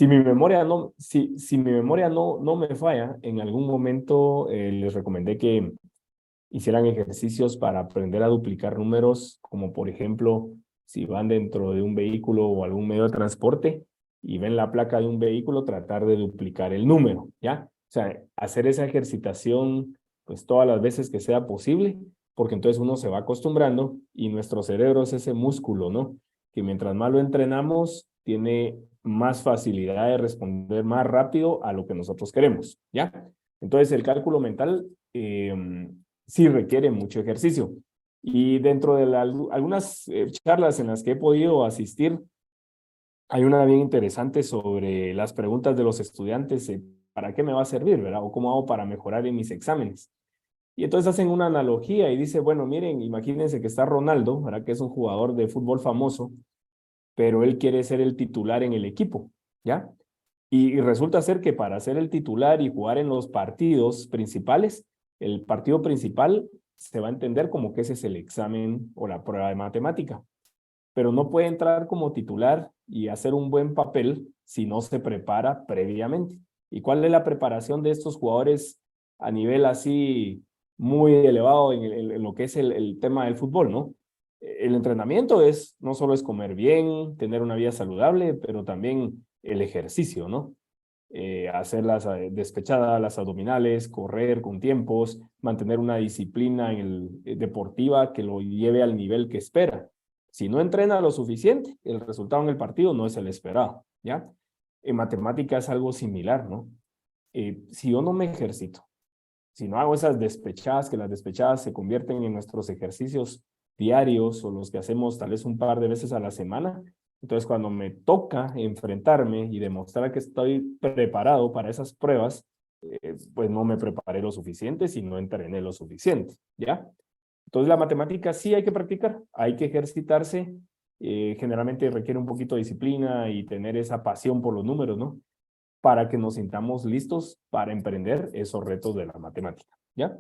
Si mi memoria no me falla, en algún momento les recomendé que hicieran ejercicios para aprender a duplicar números, como por ejemplo, si van dentro de un vehículo o algún medio de transporte y ven la placa de un vehículo, tratar de duplicar el número, ¿ya? O sea, hacer esa ejercitación pues todas las veces que sea posible, porque entonces uno se va acostumbrando y nuestro cerebro es ese músculo, ¿no? Que mientras más lo entrenamos, tiene más facilidad de responder más rápido a lo que nosotros queremos, ¿ya? Entonces el cálculo mental sí requiere mucho ejercicio. Y dentro de algunas charlas en las que he podido asistir, hay una bien interesante sobre las preguntas de los estudiantes, ¿para qué me va a servir, verdad? O cómo hago para mejorar en mis exámenes. Y entonces hacen una analogía y dice, bueno, miren, imagínense que está Ronaldo, ¿verdad? Que es un jugador de fútbol famoso, pero él quiere ser el titular en el equipo, ¿ya? Y resulta ser que para ser el titular y jugar en los partidos principales, el partido principal se va a entender como que ese es el examen o la prueba de matemática, pero no puede entrar como titular y hacer un buen papel si no se prepara previamente. ¿Y cuál es la preparación de estos jugadores a nivel así muy elevado en lo que es el tema del fútbol, ¿no? El entrenamiento es, no solo es comer bien, tener una vida saludable, pero también el ejercicio, ¿no? Hacer las despechadas, las abdominales, correr con tiempos, mantener una disciplina deportiva que lo lleve al nivel que espera. Si no entrena lo suficiente, el resultado en el partido no es el esperado, ¿ya? En matemática es algo similar, ¿no? Si yo no me ejercito, si no hago esas despechadas, que las despechadas se convierten en nuestros ejercicios diarios o los que hacemos tal vez un par de veces a la semana, entonces cuando me toca enfrentarme y demostrar que estoy preparado para esas pruebas, pues no me preparé lo suficiente si no entrené lo suficiente, ¿ya? Entonces la matemática sí hay que practicar, hay que ejercitarse, generalmente requiere un poquito de disciplina y tener esa pasión por los números, ¿no? Para que nos sintamos listos para emprender esos retos de la matemática, ¿ya?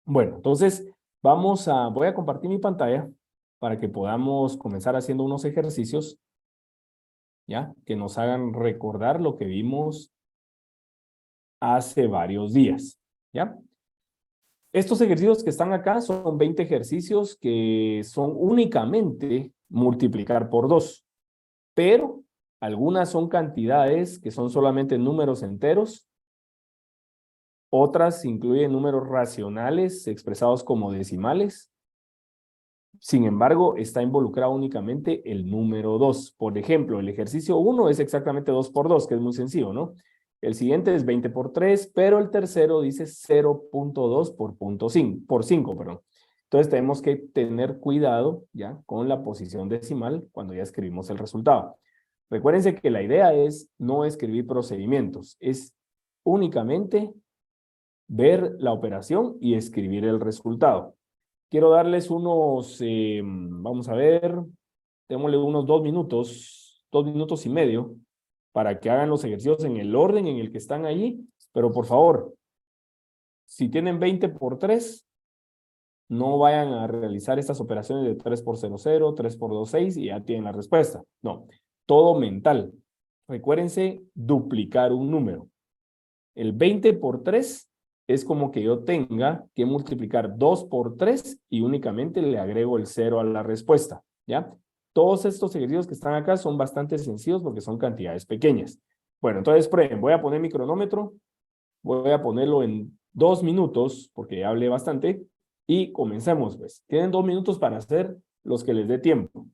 Bueno, entonces voy a compartir mi pantalla para que podamos comenzar haciendo unos ejercicios, ¿ya? Que nos hagan recordar lo que vimos hace varios días, ¿ya? Estos ejercicios que están acá son 20 ejercicios que son únicamente multiplicar por 2, pero algunas son cantidades que son solamente números enteros. Otras incluyen números racionales expresados como decimales. Sin embargo, está involucrado únicamente el número 2. Por ejemplo, el ejercicio 1 es exactamente 2 por 2, que es muy sencillo, ¿no? El siguiente es 20 por 3, pero el tercero dice 0.2 por 5, perdón. Entonces tenemos que tener cuidado ya con la posición decimal cuando ya escribimos el resultado. Recuérdense que la idea es no escribir procedimientos, es únicamente ver la operación y escribir el resultado. Quiero darles vamos a ver, démosle unos 2 minutos y medio, para que hagan los ejercicios en el orden en el que están allí, pero por favor, si tienen 20 por 3, no vayan a realizar estas operaciones de 3 por 0, 3 por 2, 6 y ya tienen la respuesta. No, todo mental. Recuérdense duplicar un número. El 20 por 3 es como que yo tenga que multiplicar 2 por 3 y únicamente le agrego el 0 a la respuesta, ¿ya? Todos estos ejercicios que están acá son bastante sencillos porque son cantidades pequeñas. Bueno, entonces prueben, voy a poner mi cronómetro, voy a ponerlo en 2 minutos porque ya hablé bastante y comencemos, pues. Tienen 2 minutos para hacer los que les dé tiempo.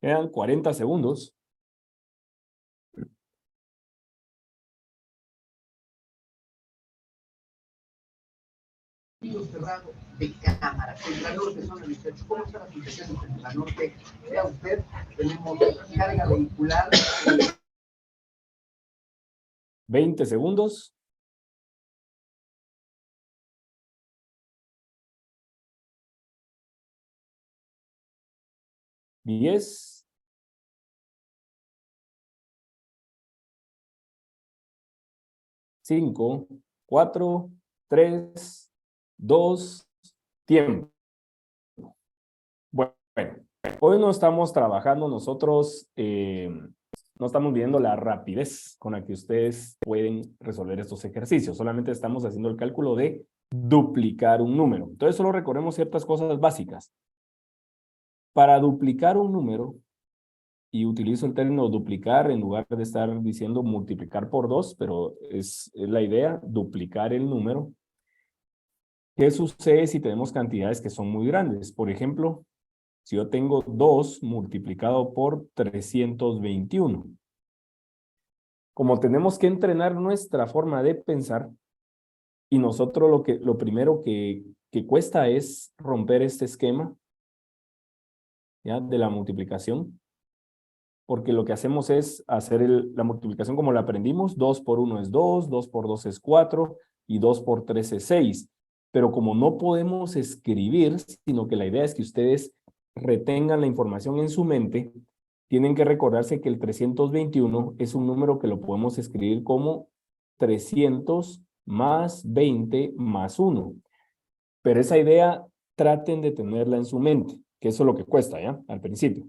Quedan 40 segundos. Cerrado de cámara. Contranorte son 18. ¿Cómo está la aplicación de Contranorte? Vea usted, tenemos carga vehicular. 20 segundos. 10. 5, 4, 3, 2, tiempo. Bueno, hoy no estamos trabajando nosotros, no estamos viendo la rapidez con la que ustedes pueden resolver estos ejercicios. Solamente estamos haciendo el cálculo de duplicar un número. Entonces solo recordemos ciertas cosas básicas. Para duplicar un número, y utilizo el término duplicar en lugar de estar diciendo multiplicar por 2, pero es la idea, duplicar el número. ¿Qué sucede si tenemos cantidades que son muy grandes? Por ejemplo, si yo tengo 2 multiplicado por 321. Como tenemos que entrenar nuestra forma de pensar, y nosotros lo primero que cuesta es romper este esquema, ¿ya? De la multiplicación, porque lo que hacemos es hacer la multiplicación como la aprendimos. 2 por 1 es 2, 2 por 2 es 4, y 2 por 3 es 6. Pero como no podemos escribir, sino que la idea es que ustedes retengan la información en su mente, tienen que recordarse que el 321 es un número que lo podemos escribir como 300 más 20 más 1. Pero esa idea traten de tenerla en su mente, que eso es lo que cuesta, ¿ya? Al principio.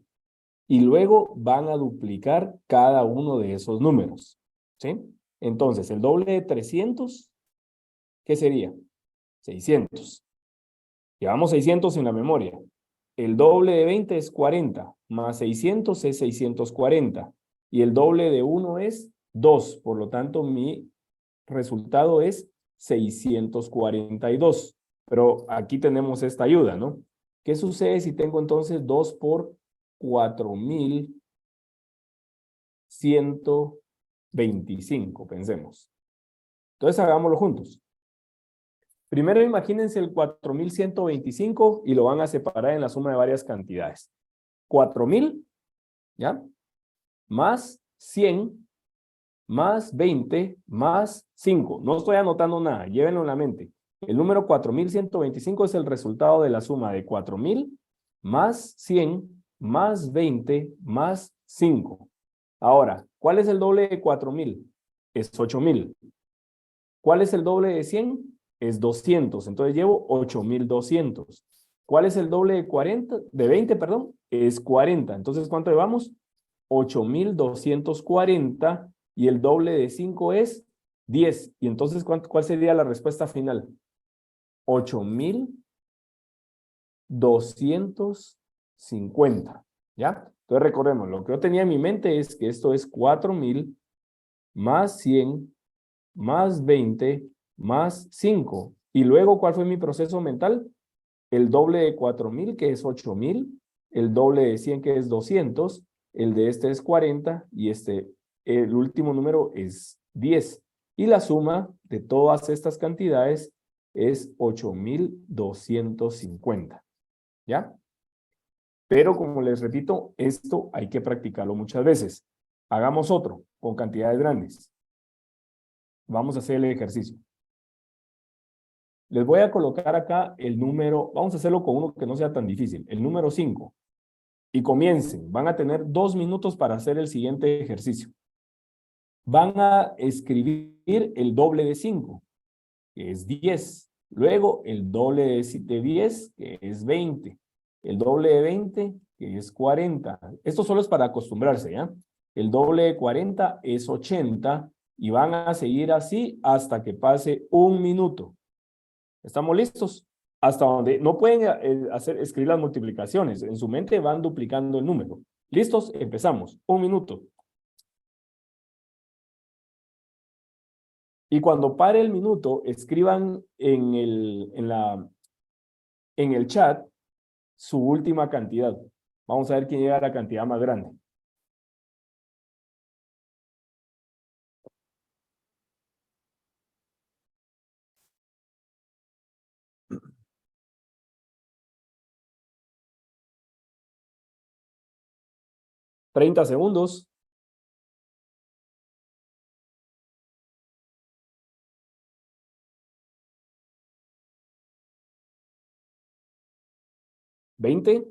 Y luego van a duplicar cada uno de esos números, ¿sí? Entonces, el doble de 300, ¿qué sería? 600. Llevamos 600 en la memoria. El doble de 20 es 40, más 600 es 640. Y el doble de 1 es 2. Por lo tanto, mi resultado es 642. Pero aquí tenemos esta ayuda, ¿no? ¿Qué sucede si tengo entonces 2 por 4125? Pensemos. Entonces, hagámoslo juntos. Primero imagínense el 4125 y lo van a separar en la suma de varias cantidades. 4000, ¿ya? Más 100, más 20, más 5. No estoy anotando nada, llévenlo en la mente. El número 4125 es el resultado de la suma de 4000 más 100 más 20 más 5. Ahora, ¿cuál es el doble de 4000? Es 8000. ¿Cuál es el doble de 100? Es 200. Entonces llevo 8200. ¿Cuál es el doble de 20, perdón? Es 40. Entonces, ¿cuánto llevamos? 8240. Y el doble de 5 es 10. Y entonces, ¿cuál sería la respuesta final? 8250. ¿Ya? Entonces, recordemos, lo que yo tenía en mi mente es que esto es 4000 más 100 más 20 más 5. Y luego, ¿cuál fue mi proceso mental? El doble de 4000, que es 8000, el doble de 100, que es 200, el de este es 40, y el último número es 10. Y la suma de todas estas cantidades es 8250. ¿Ya? Pero como les repito, esto hay que practicarlo muchas veces. Hagamos otro con cantidades grandes. Vamos a hacer el ejercicio. Les voy a colocar acá el número, vamos a hacerlo con uno que no sea tan difícil, el número 5. Y comiencen, van a tener 2 minutos para hacer el siguiente ejercicio. Van a escribir el doble de 5, que es 10. Luego el doble de 10, que es 20. El doble de 20, que es 40. Esto solo es para acostumbrarse, ¿ya? El doble de 40 es 80 y van a seguir así hasta que pase 1 minuto. ¿Estamos listos? Hasta donde no pueden escribir las multiplicaciones. En su mente van duplicando el número. ¿Listos? Empezamos. 1 minuto. Y cuando pare el minuto, escriban en en el chat su última cantidad. Vamos a ver quién llega a la cantidad más grande. $30. 20.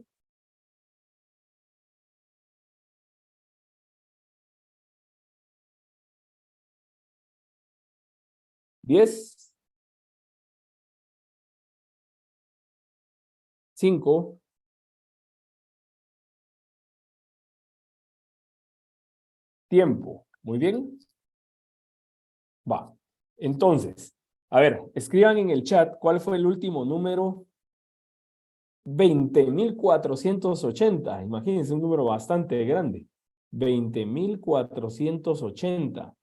10. 5. Tiempo. Muy bien. Va. Entonces, a ver, escriban en el chat cuál fue el último número. 20.480. Imagínense un número bastante grande. 20.480.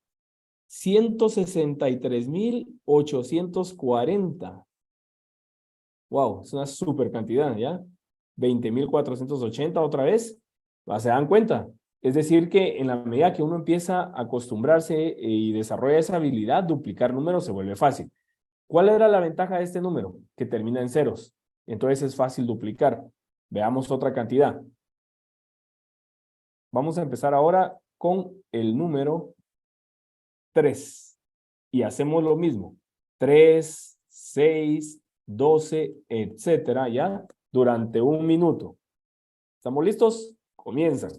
163.840. Wow, es una super cantidad, ¿ya? 20.480 otra vez. ¿Se dan cuenta? Es decir que en la medida que uno empieza a acostumbrarse y desarrolla esa habilidad, duplicar números se vuelve fácil. ¿Cuál era la ventaja de este número? Que termina en ceros. Entonces es fácil duplicar. Veamos otra cantidad. Vamos a empezar ahora con el número 3. Y hacemos lo mismo. 3, 6, 12, etcétera, ¿ya? Durante 1 minuto. ¿Estamos listos? Comienzan.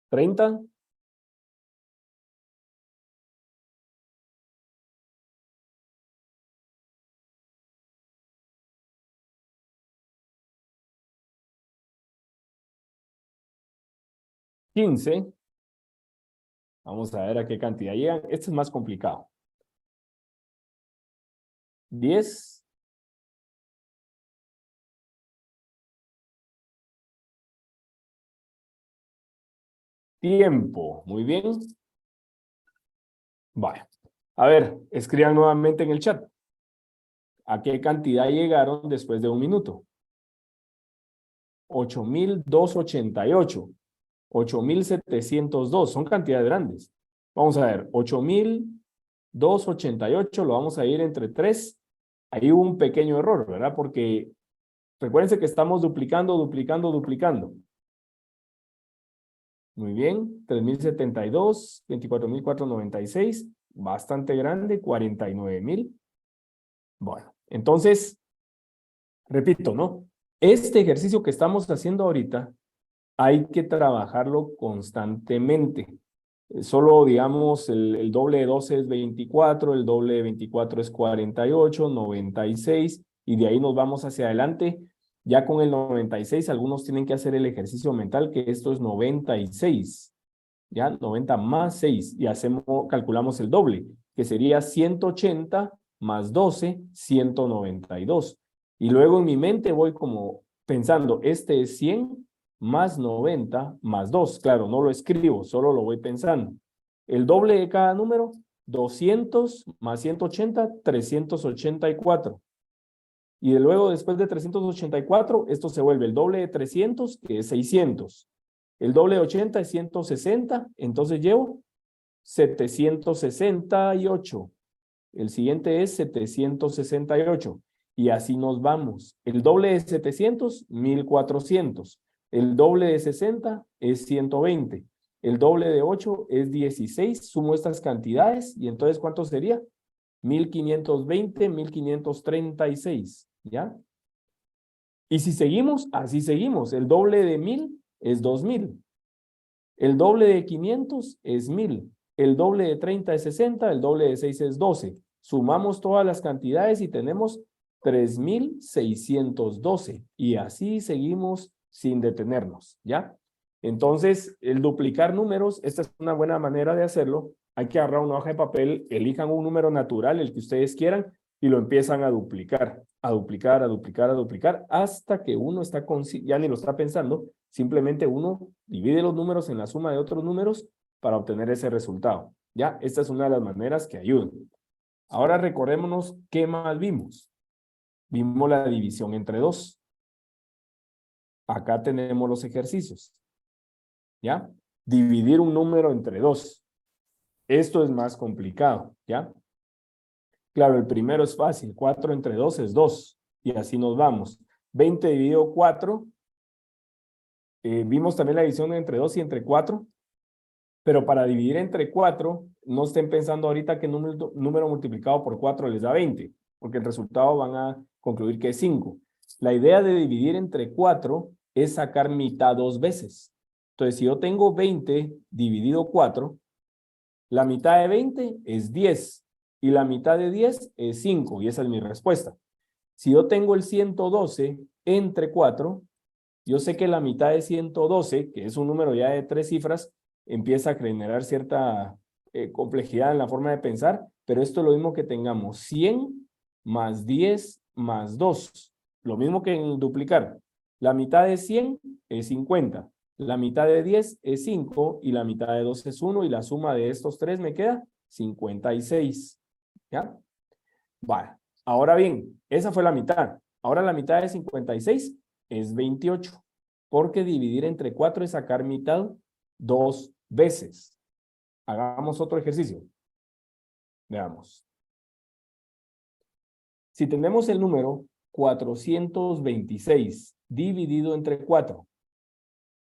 ¿30? ¿15? Vamos a ver a qué cantidad llegan. Este es más complicado. 10. Tiempo. Muy bien. Vale. A ver, escriban nuevamente en el chat. ¿A qué cantidad llegaron después de 1 minuto? 8.288. 8.702. Son cantidades grandes. Vamos a ver. 8.288. Lo vamos a ir entre 3. Ahí hubo un pequeño error, ¿verdad? Porque recuérdense que estamos duplicando. Muy bien. 3.072. 24.496. Bastante grande. 49.000. Bueno, entonces, repito, ¿no? Este ejercicio que estamos haciendo ahorita, hay que trabajarlo constantemente. Solo, digamos, el doble de 12 es 24, el doble de 24 es 48, 96, y de ahí nos vamos hacia adelante. Ya con el 96, algunos tienen que hacer el ejercicio mental, que esto es 96. ¿Ya? 90 más 6, y calculamos el doble, que sería 180 más 12, 192. Y luego en mi mente voy como pensando, este es 100 más 90 más 2. Claro, no lo escribo, solo lo voy pensando. El doble de cada número, 200 más 180, 384. Y de luego, después de 384, esto se vuelve el doble de 300, que es 600. El doble de 80 es 160, entonces llevo 768. El siguiente es 768. Y así nos vamos. El doble de 700, 1400. El doble de 60 es 120. El doble de 8 es 16. Sumo estas cantidades y entonces, ¿cuánto sería? 1520, 1536. ¿Ya? Y si seguimos, así seguimos. El doble de 1000 es 2000. El doble de 500 es 1000. El doble de 30 es 60. El doble de 6 es 12. Sumamos todas las cantidades y tenemos 3612. Y así seguimos sin detenernos, ¿ya? Entonces, el duplicar números, esta es una buena manera de hacerlo. Hay que agarrar una hoja de papel, elijan un número natural, el que ustedes quieran, y lo empiezan a duplicar, a duplicar, a duplicar, a duplicar, hasta que uno está, ya ni lo está pensando, simplemente uno divide los números en la suma de otros números para obtener ese resultado. ¿Ya? Esta es una de las maneras que ayudan. Ahora recordémonos qué más vimos. Vimos la división entre 2. Acá tenemos los ejercicios. ¿Ya? Dividir un número entre 2. Esto es más complicado, ¿ya? Claro, el primero es fácil. 4 entre 2 es 2. Y así nos vamos. 20 dividido 4. Vimos también la división entre 2 y entre 4. Pero para dividir entre 4, no estén pensando ahorita que número multiplicado por 4 les da 20, porque el resultado van a concluir que es 5. La idea de dividir entre 4 es sacar mitad 2 veces. Entonces, si yo tengo 20 dividido 4, la mitad de 20 es 10, y la mitad de 10 es 5, y esa es mi respuesta. Si yo tengo el 112 entre 4, yo sé que la mitad de 112, que es un número ya de 3 cifras, empieza a generar cierta complejidad en la forma de pensar, pero esto es lo mismo que tengamos 100 más 10 más 2. Lo mismo que en duplicar. La mitad de 100 es 50, la mitad de 10 es 5 y la mitad de 2 es 1 y la suma de estos tres me queda 56. ¿Ya? Vale. Ahora bien, esa fue la mitad. Ahora la mitad de 56 es 28, porque dividir entre 4 es sacar mitad 2 veces. Hagamos otro ejercicio. Veamos. Si tenemos el número 426 dividido entre 4.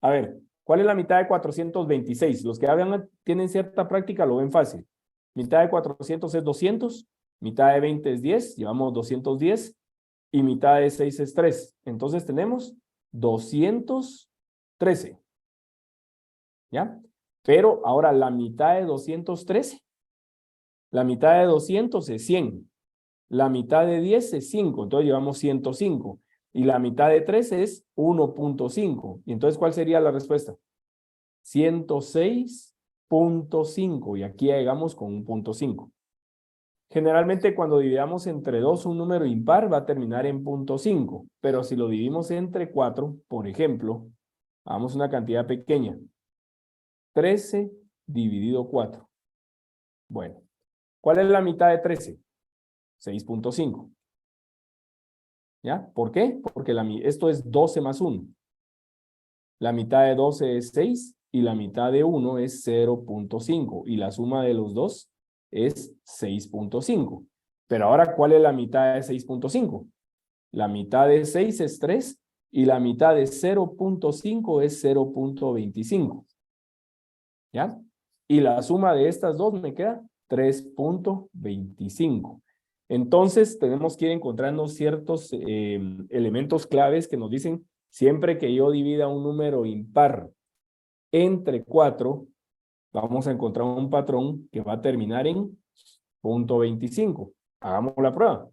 A ver, ¿cuál es la mitad de 426? Los que ya tienen cierta práctica lo ven fácil. Mitad de 400 es 200, mitad de 20 es 10, llevamos 210, y mitad de 6 es 3. Entonces tenemos 213. ¿Ya? Pero ahora la mitad de 213, la mitad de 200 es 100. La mitad de 10 es 5, entonces llevamos 105. Y la mitad de 3 es 1.5. Y entonces, ¿cuál sería la respuesta? 106.5. Y aquí llegamos con un punto 5. Generalmente cuando dividamos entre 2 un número impar va a terminar en 0.5. Pero si lo dividimos entre 4, por ejemplo, hagamos una cantidad pequeña. 13 dividido 4. Bueno, ¿cuál es la mitad de 13? 6.5. ¿Ya? ¿Por qué? Porque esto es 12 más 1. La mitad de 12 es 6 y la mitad de 1 es 0.5. Y la suma de los dos es 6.5. Pero ahora, ¿cuál es la mitad de 6.5? La mitad de 6 es 3 y la mitad de 0.5 es 0.25. ¿Ya? Y la suma de estas dos me queda 3.25. Entonces, tenemos que ir encontrando ciertos elementos claves que nos dicen, siempre que yo divida un número impar entre 4, vamos a encontrar un patrón que va a terminar en 0.25. Hagamos la prueba.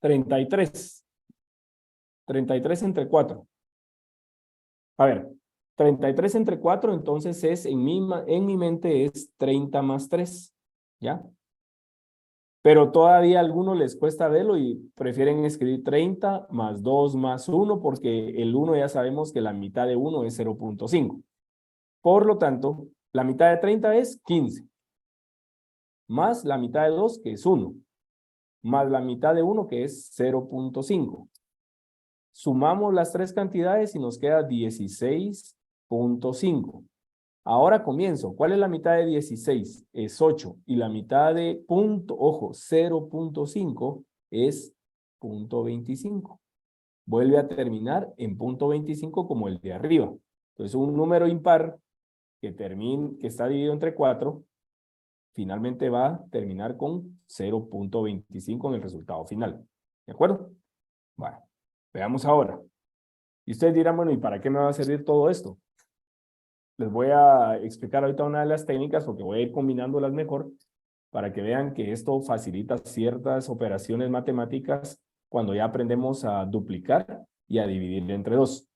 33. 33 entre 4. A ver, 33 entre 4, entonces es, en mi mente es 30 más 3. ¿Ya? Pero todavía a algunos les cuesta verlo y prefieren escribir 30 más 2 más 1 porque el 1 ya sabemos que la mitad de 1 es 0.5. Por lo tanto, la mitad de 30 es 15. Más la mitad de 2 que es 1. Más la mitad de 1 que es 0.5. Sumamos las tres cantidades y nos queda 16.5. Ahora comienzo. ¿Cuál es la mitad de 16? Es 8. Y la mitad de ojo, 0.5 es 0.25. Vuelve a terminar en 0.25 como el de arriba. Entonces, un número impar que está dividido entre 4, finalmente va a terminar con 0.25 en el resultado final. ¿De acuerdo? Bueno, veamos ahora. Y ustedes dirán, bueno, ¿y para qué me va a servir todo esto? Les voy a explicar ahorita una de las técnicas porque voy a ir combinándolas mejor para que vean que esto facilita ciertas operaciones matemáticas cuando ya aprendemos a duplicar y a dividir entre 2.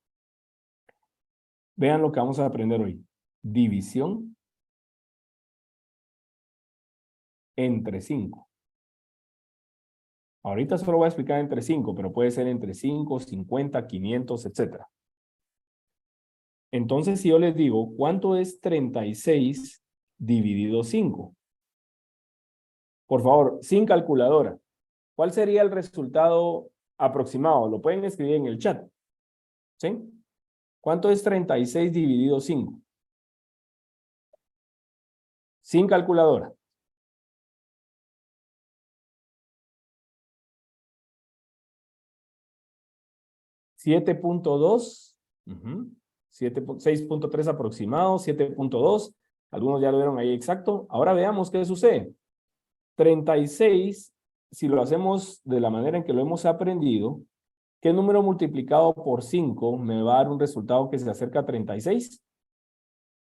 Vean lo que vamos a aprender hoy. División entre 5. Ahorita solo voy a explicar entre 5, pero puede ser entre 5, 50, 500, etc. Entonces, si yo les digo, ¿cuánto es 36 dividido 5? Por favor, sin calculadora. ¿Cuál sería el resultado aproximado? Lo pueden escribir en el chat. ¿Sí? ¿Cuánto es 36 dividido 5? Sin calculadora. 7.2. 6.3 aproximado, 7.2. Algunos ya lo vieron ahí exacto. Ahora veamos qué sucede. 36, si lo hacemos de la manera en que lo hemos aprendido, ¿qué número multiplicado por 5 me va a dar un resultado que se acerca a 36?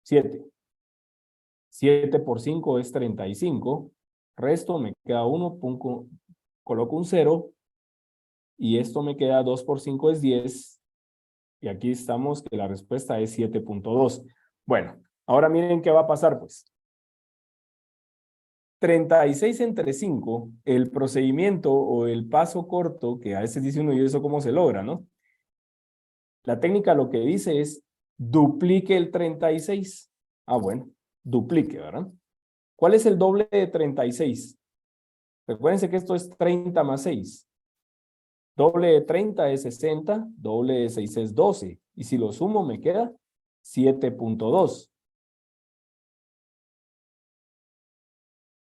7. 7 por 5 es 35. Resto me queda 1, coloco un 0. Y esto me queda 2 por 5 es 10. Y aquí estamos que la respuesta es 7.2. Bueno, ahora miren qué va a pasar pues. 36 entre 5, el procedimiento o el paso corto, que a veces dice uno, ¿y eso cómo se logra, no? La técnica lo que dice es, duplique el 36. Ah, bueno, duplique, ¿verdad? ¿Cuál es el doble de 36? Recuérdense que esto es 30 más 6. Doble de 30 es 60, doble de 6 es 12. Y si lo sumo me queda 7.2.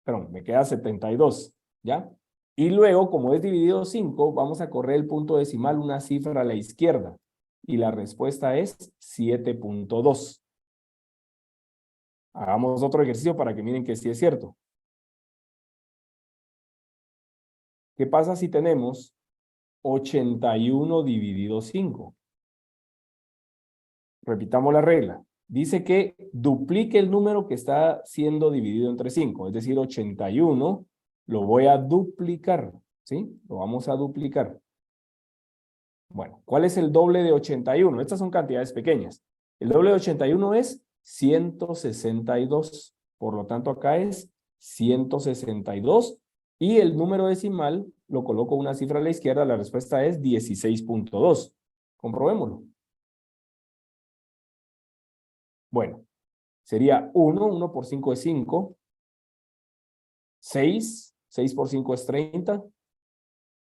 Perdón, me queda 72, ¿ya? Y luego, como es dividido 5, vamos a correr el punto decimal una cifra a la izquierda. Y la respuesta es 7.2. Hagamos otro ejercicio para que miren que sí es cierto. ¿Qué pasa si tenemos 81 dividido 5? Repitamos la regla. Dice que duplique el número que está siendo dividido entre 5, es decir, 81 lo voy a duplicar, ¿sí? Lo vamos a duplicar. Bueno, ¿cuál es el doble de 81? Estas son cantidades pequeñas. El doble de 81 es 162. Por lo tanto, acá es 162. Y el número decimal lo coloco una cifra a la izquierda. La respuesta es 16.2. Comprobémoslo. Bueno, sería 1. 1 por 5 es 5. 6. 6 por 5 es 30.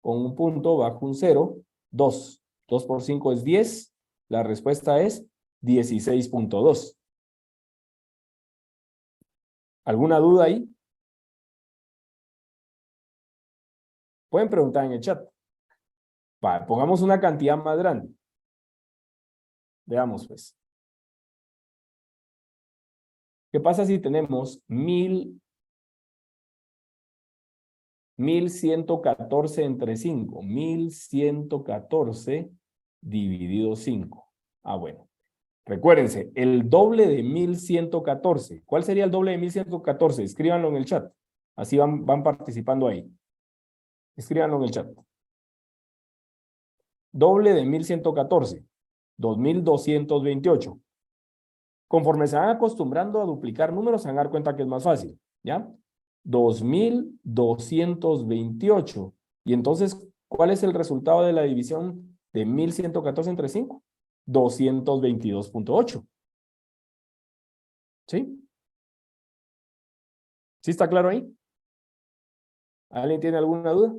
Con un punto bajo un 0. 2. 2 por 5 es 10. La respuesta es 16.2. ¿Alguna duda ahí? Pueden preguntar en el chat. Va, pongamos una cantidad más grande. Veamos pues. ¿Qué pasa si tenemos 1114 entre 5? 1114 dividido 5. Ah, bueno. Recuérdense, el doble de 1114. ¿Cuál sería el doble de 1114? Escríbanlo en el chat. Así van participando ahí. Escríbanlo en el chat. Doble de 1114. 2228. Conforme se van acostumbrando a duplicar números, se van a dar cuenta que es más fácil, ¿ya? 2228. Y entonces, ¿cuál es el resultado de la división de 1114 entre 5? 222.8. ¿Sí? ¿Sí está claro ahí? ¿Alguien tiene alguna duda?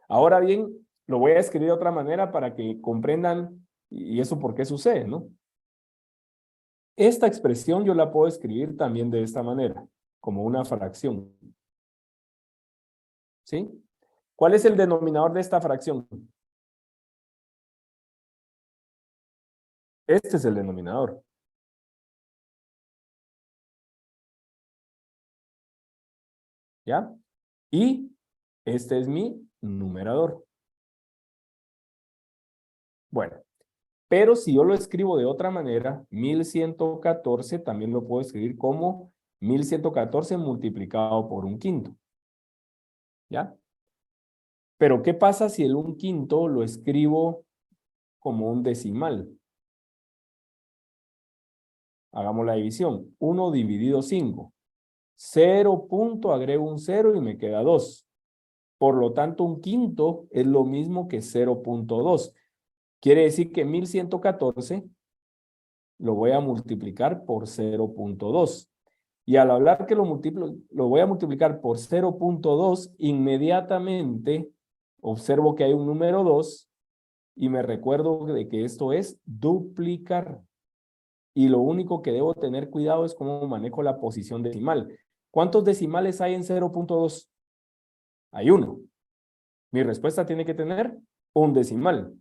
Ahora bien, lo voy a escribir de otra manera para que comprendan y eso por qué sucede, ¿no? Esta expresión yo la puedo escribir también de esta manera, como una fracción. ¿Sí? ¿Cuál es el denominador de esta fracción? Este es el denominador. ¿Ya? Y este es mi numerador. Bueno, pero si yo lo escribo de otra manera, 1114 también lo puedo escribir como 1114 multiplicado por un quinto. ¿Ya? Pero ¿qué pasa si el un quinto lo escribo como un decimal? Hagamos la división. 1 dividido 5. 0 punto, agrego un 0 y me queda 2. Por lo tanto, un quinto es lo mismo que 0.2. Quiere decir que 1114 lo voy a multiplicar por 0.2. Y al hablar que lo voy a multiplicar por 0.2, inmediatamente observo que hay un número 2 y me recuerdo de que esto es duplicar. Y lo único que debo tener cuidado es cómo manejo la posición decimal. ¿Cuántos decimales hay en 0.2? Hay 1. Mi respuesta tiene que tener un decimal.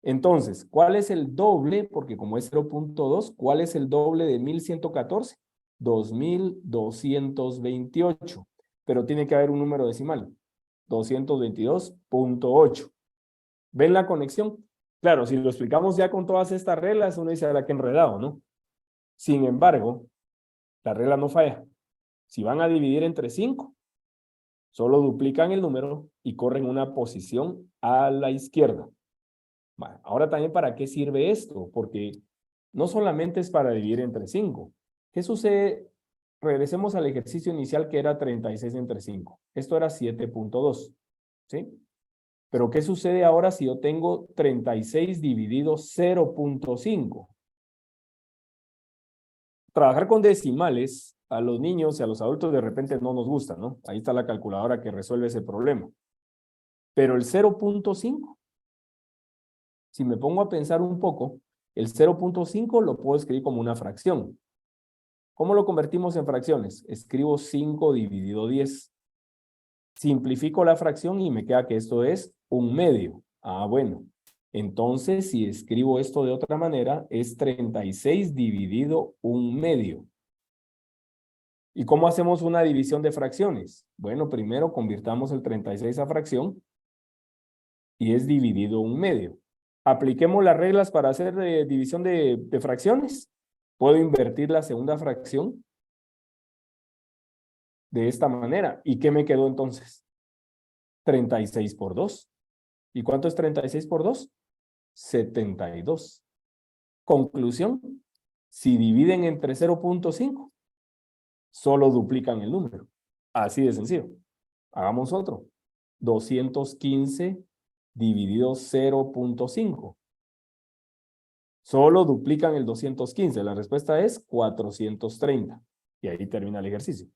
Entonces, ¿cuál es el doble? Porque como es 0.2, ¿cuál es el doble de 1114? 2228. Pero tiene que haber un número decimal. 222.8. ¿Ven la conexión? Claro, si lo explicamos ya con todas estas reglas, uno dice, ¿a la que enredado, no? Sin embargo, la regla no falla. Si van a dividir entre 5, solo duplican el número y corren una posición a la izquierda. Bueno, ahora también, ¿para qué sirve esto? Porque no solamente es para dividir entre 5. ¿Qué sucede? Regresemos al ejercicio inicial que era 36 entre 5. Esto era 7.2. ¿Sí? Pero ¿qué sucede ahora si yo tengo 36 dividido 0.5? Trabajar con decimales a los niños y a los adultos de repente no nos gusta, ¿no? Ahí está la calculadora que resuelve ese problema. Pero el 0.5, si me pongo a pensar un poco, el 0.5 lo puedo escribir como una fracción. ¿Cómo lo convertimos en fracciones? Escribo 5 dividido 10. Simplifico la fracción y me queda que esto es un medio. Ah, bueno. Entonces, si escribo esto de otra manera, es 36 dividido un medio. ¿Y cómo hacemos una división de fracciones? Bueno, primero convirtamos el 36 a fracción y es dividido un medio. Apliquemos las reglas para hacer división de fracciones. Puedo invertir la segunda fracción de esta manera. ¿Y qué me quedó entonces? 36 por 2. ¿Y cuánto es 36 por 2? 72. Conclusión, si dividen entre 0.5, solo duplican el número. Así de sencillo. Hagamos otro. 215 dividido 0.5. Solo duplican el 215. La respuesta es 430. Y ahí termina el ejercicio.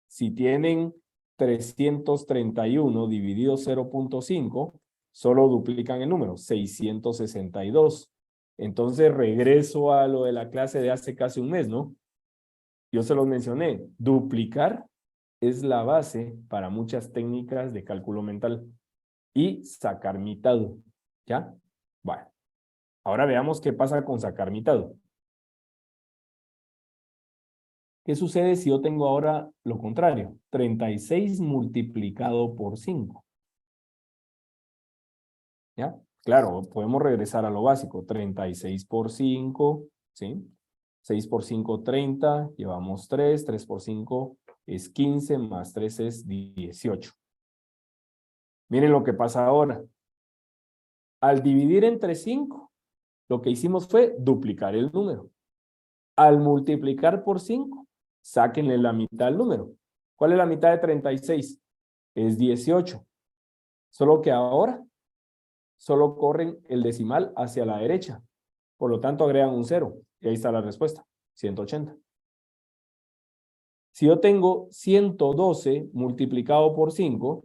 Si tienen 331 dividido 0.5, solo duplican el número, 662. Entonces regreso a lo de la clase de hace casi un mes, ¿no? Yo se los mencioné. Duplicar es la base para muchas técnicas de cálculo mental. Y sacar mitad. ¿Ya? Bueno. Ahora veamos qué pasa con sacar mitad. ¿Qué sucede si yo tengo ahora lo contrario? 36 multiplicado por 5. ¿Ya? Claro, podemos regresar a lo básico. 36 por 5, ¿sí? 6 por 5, 30. Llevamos 3. 3 por 5 es 15, más 3 es 18. Miren lo que pasa ahora. Al dividir entre 5, lo que hicimos fue duplicar el número. Al multiplicar por 5, sáquenle la mitad al número. ¿Cuál es la mitad de 36? Es 18. Solo que ahora solo corren el decimal hacia la derecha. Por lo tanto, agregan un 0. Y ahí está la respuesta, 180. Si yo tengo 112 multiplicado por 5,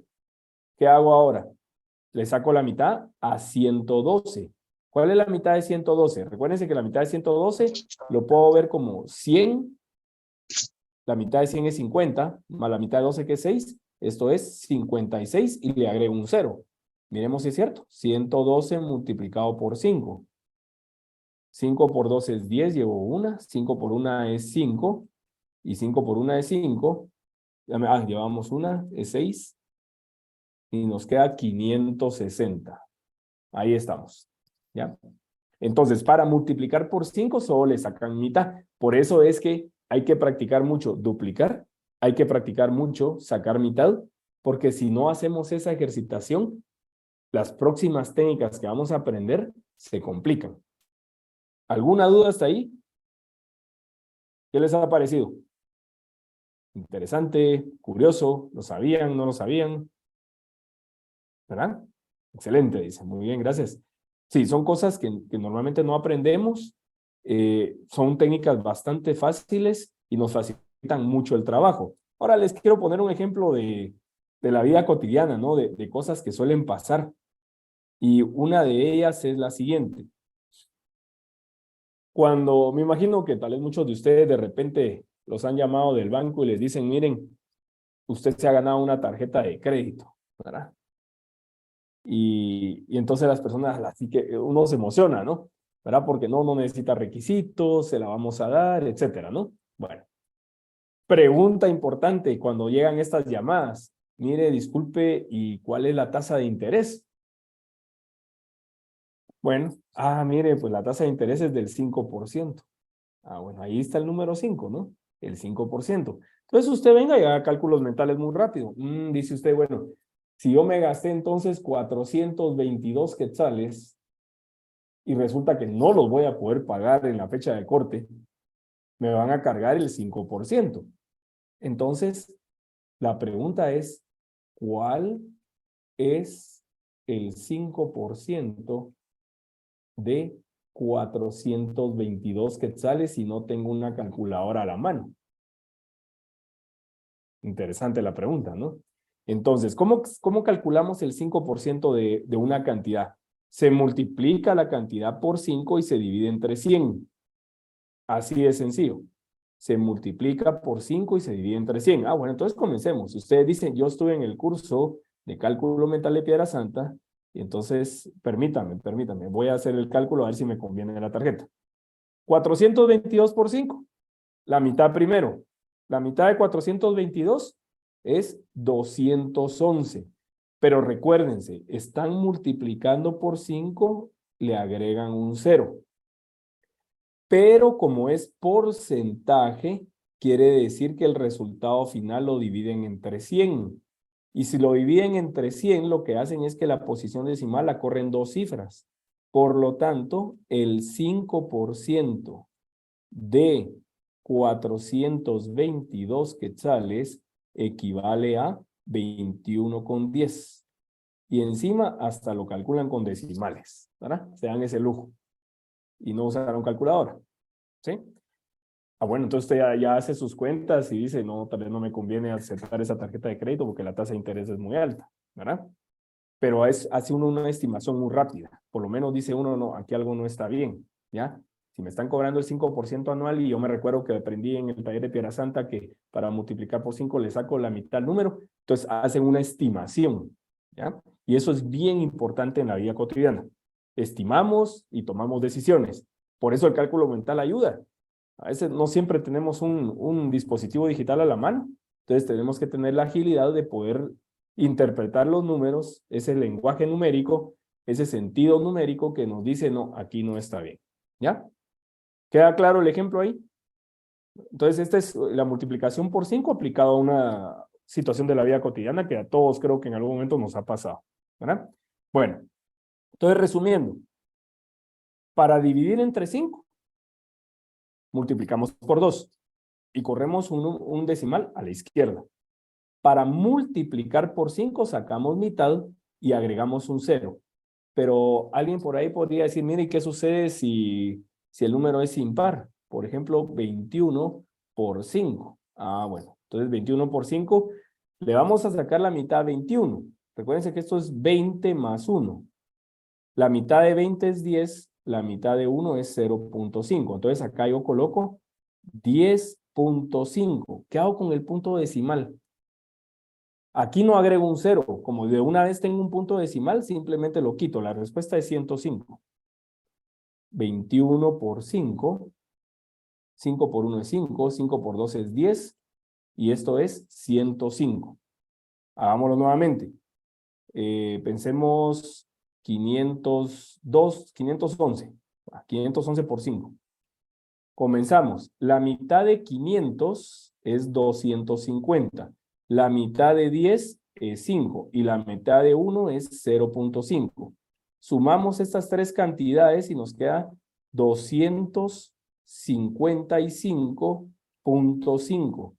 ¿qué hago ahora? Le saco la mitad a 112. ¿Cuál es la mitad de 112? Recuérdense que la mitad de 112 lo puedo ver como 100. La mitad de 100 es 50, más la mitad de 12 que es 6. Esto es 56 y le agrego un 0. Miremos si es cierto. 112 multiplicado por 5. 5 por 2 es 10, llevo 1. 5 por 1 es 5. Y 5 por 1 es 5. Llevamos 1, es 6. Y nos queda 560. Ahí estamos. ¿Ya? Entonces, para multiplicar por 5 solo le sacan mitad. Por eso es que hay que practicar mucho duplicar. Hay que practicar mucho sacar mitad. Porque si no hacemos esa ejercitación, las próximas técnicas que vamos a aprender se complican. ¿Alguna duda hasta ahí? ¿Qué les ha parecido? Interesante, curioso, ¿lo sabían, no lo sabían? ¿Verdad? Excelente, dice. Muy bien, gracias. Sí, son cosas que normalmente no aprendemos. Son técnicas bastante fáciles y nos facilitan mucho el trabajo. Ahora les quiero poner un ejemplo de la vida cotidiana, ¿no? De cosas que suelen pasar. Y una de ellas es la siguiente. Cuando me imagino que tal vez muchos de ustedes de repente los han llamado del banco y les dicen, miren, usted se ha ganado una tarjeta de crédito, ¿verdad? Y entonces las personas, así que uno se emociona, ¿no? ¿Verdad? Porque no necesita requisitos, se la vamos a dar, etcétera, ¿no? Bueno, pregunta importante cuando llegan estas llamadas. Mire, disculpe, ¿y cuál es la tasa de interés? Bueno, mire, pues la tasa de interés es del 5%. Bueno, ahí está el número 5, ¿no? El 5%. Entonces usted venga y haga cálculos mentales muy rápido. Dice usted, bueno, si yo me gasté entonces 422 quetzales y resulta que no los voy a poder pagar en la fecha de corte, me van a cargar el 5%. Entonces, la pregunta es, ¿cuál es el 5% de 422 quetzales si no tengo una calculadora a la mano? Interesante la pregunta, ¿no? Entonces, ¿cómo calculamos el 5% de una cantidad? Se multiplica la cantidad por 5 y se divide entre 100. Así de sencillo. Se multiplica por 5 y se divide entre 100. Bueno, entonces comencemos. Ustedes dicen, yo estuve en el curso de cálculo mental de Piedra Santa, y entonces, permítame, voy a hacer el cálculo a ver si me conviene la tarjeta. 422 por 5, la mitad primero. La mitad de 422 es 211. Pero recuérdense, están multiplicando por 5, le agregan un 0. Pero como es porcentaje, quiere decir que el resultado final lo dividen entre 100. Y si lo dividen entre 100, lo que hacen es que la posición decimal la corren 2 cifras. Por lo tanto, el 5% de 422 quetzales equivale a 21,10. Y encima hasta lo calculan con decimales, ¿verdad? Se dan ese lujo. Y no usaron calculadora, ¿sí? Bueno, entonces usted ya hace sus cuentas y dice, no, tal vez no me conviene aceptar esa tarjeta de crédito porque la tasa de interés es muy alta, ¿verdad? Pero hace uno una estimación muy rápida. Por lo menos dice uno, no, aquí algo no está bien, ¿ya? Si me están cobrando el 5% anual y yo me recuerdo que aprendí en el taller de Piedra Santa que para multiplicar por 5 le saco la mitad del número, entonces hacen una estimación, ¿ya? Y eso es bien importante en la vida cotidiana. Estimamos y tomamos decisiones. Por eso el cálculo mental ayuda. A veces no siempre tenemos un dispositivo digital a la mano, entonces tenemos que tener la agilidad de poder interpretar los números, ese lenguaje numérico, ese sentido numérico que nos dice, no, aquí no está bien, ¿ya? ¿Queda claro el ejemplo ahí? Entonces, esta es la multiplicación por 5 aplicada a una situación de la vida cotidiana que a todos creo que en algún momento nos ha pasado, ¿verdad? Bueno, entonces resumiendo, para dividir entre 5, multiplicamos por 2 y corremos un decimal a la izquierda. Para multiplicar por 5 sacamos mitad y agregamos un 0. Pero alguien por ahí podría decir, mire, ¿qué sucede si el número es impar? Por ejemplo, 21 por 5. Bueno, entonces 21 por 5, le vamos a sacar la mitad a 21. Recuérdense que esto es 20 más 1. La mitad de 20 es 10, la mitad de 1 es 0.5. Entonces acá yo coloco 10.5. ¿Qué hago con el punto decimal? Aquí no agrego un 0. Como de una vez tengo un punto decimal, simplemente lo quito. La respuesta es 105. 21 por 5. 5 por 1 es 5. 5 por 2 es 10. Y esto es 105. Hagámoslo nuevamente. Pensemos 502, 511. 511 por 5. Comenzamos. La mitad de 500 es 250. La mitad de 10 es 5 y la mitad de 1 es 0.5. Sumamos estas tres cantidades y nos queda 255 0.5.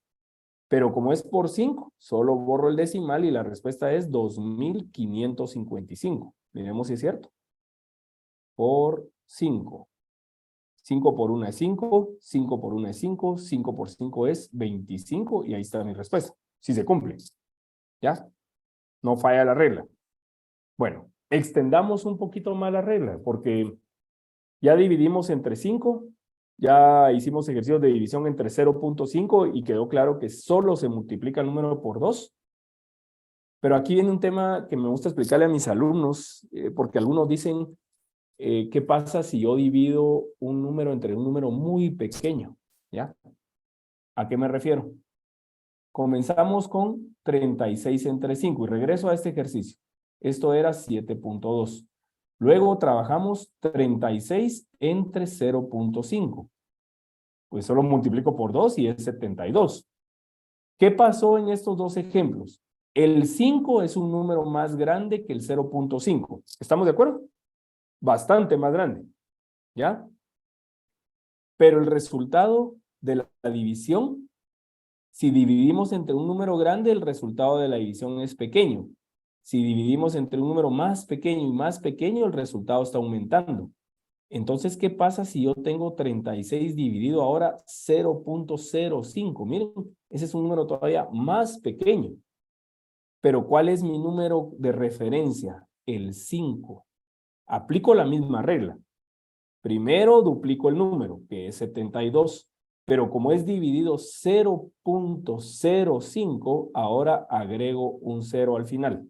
Pero como es por 5, solo borro el decimal y la respuesta es 2.555. Miremos si es cierto. Por 5. 5 por 1 es 5, 5 por 1 es 5, 5 por 5 es 25 y ahí está mi respuesta. Si se cumple. ¿Ya? No falla la regla. Bueno, extendamos un poquito más la regla porque ya dividimos entre 5, ya hicimos ejercicios de división entre 0.5 y quedó claro que solo se multiplica el número por 2. Pero aquí viene un tema que me gusta explicarle a mis alumnos, porque algunos dicen, ¿qué pasa si yo divido un número entre un número muy pequeño? ¿Ya? ¿A qué me refiero? Comenzamos con 36 entre 5 y regreso a este ejercicio. Esto era 7.2. Luego trabajamos 36 entre 0.5. Pues solo multiplico por 2 y es 72. ¿Qué pasó en estos dos ejemplos? El 5 es un número más grande que el 0.5. ¿Estamos de acuerdo? Bastante más grande. ¿Ya? Pero el resultado de la división, si dividimos entre un número grande, el resultado de la división es pequeño. Si dividimos entre un número más pequeño y más pequeño, el resultado está aumentando. Entonces, ¿qué pasa si yo tengo 36 dividido ahora 0.05? Miren, ese es un número todavía más pequeño. Pero ¿cuál es mi número de referencia? El 5. Aplico la misma regla. Primero duplico el número, que es 72. Pero como es dividido 0.05, ahora agrego un 0 al final.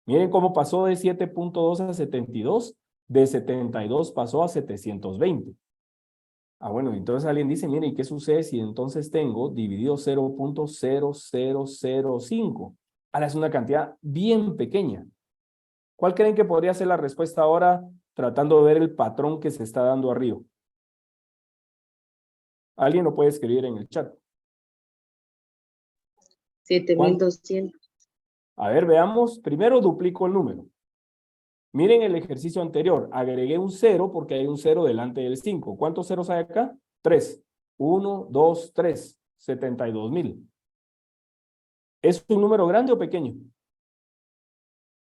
Miren cómo pasó de 7.2 a 72. De 72 pasó a 720. Ah, bueno, entonces alguien dice, mire, ¿y qué sucede si entonces tengo dividido 0.0005? Ahora es una cantidad bien pequeña. ¿Cuál creen que podría ser la respuesta ahora tratando de ver el patrón que se está dando arriba? Alguien lo puede escribir en el chat. 7.200. A ver, veamos. Primero duplico el número. Miren el ejercicio anterior. Agregué un 0 porque hay un 0 delante del 5. ¿Cuántos ceros hay acá? 3. 1, 2, 3. 72,000. ¿Es un número grande o pequeño?